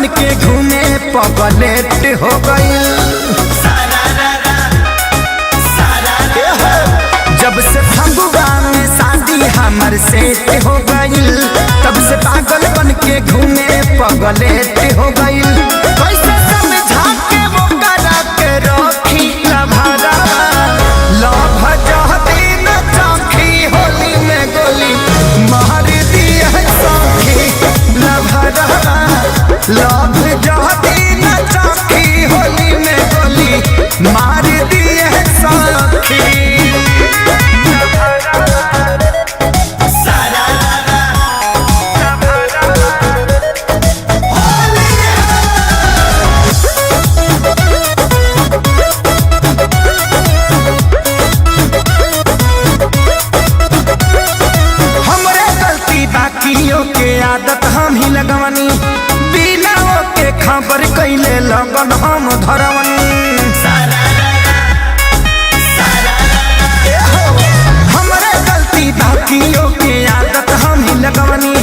बन के घूमे पगलेट हो गई। जब से फगुआ में शादी हमर सेट हो गई, तब से पागल बन के घूमे पगलेट हो गई। कैसे समझा के वो करा के रखी लभरा, लभ जहती न चौखी होली में गोली मार दिया सौखी लभरा, लभ जहती न चौखी होली में गोली मार दिया सौखी। के आदत हम ही लगवनी, बिना के खबर कैले लगन हम धरवनी। हमरे गलती बाकियों के आदत हम ही लगवनी,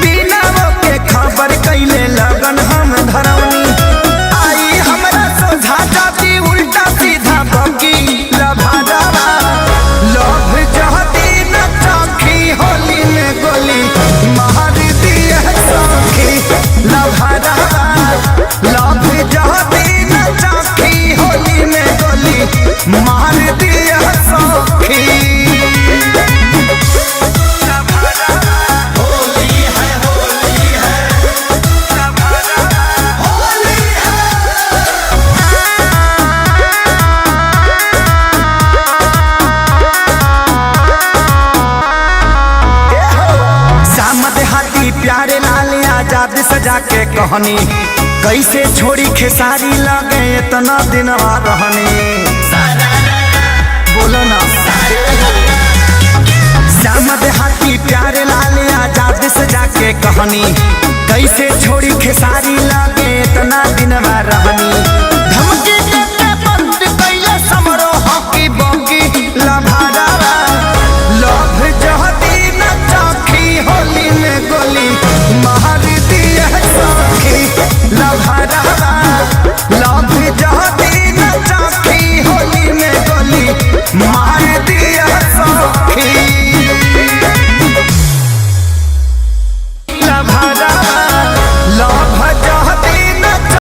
बिना के खबर कैले लगन हम धरवनी। आई हमरा सोझा जाती उल्टा सीधा बकी लभादावा, लभ जहती न चौखी होली में गोली मार दिया सौखी लभरा, लभ जहती न चौखी होली में गोली मार दिया सौखी। प्यारे लाल आजाद सजा के कहनी, कैसे छोड़ी खेसारी लगे इतना दिन रहनी। बोलो ना श्याम देहाती प्यारे लाल आजाद सजा के कहनी, कैसे छोड़ी खेसारी लगे इतना दिन रहनी। धमकी देके बंद कैले समरो हॉकी बॉकी लभारा, लभ जहती न चौखी होली में गोली मार दिया सौखी लभरा,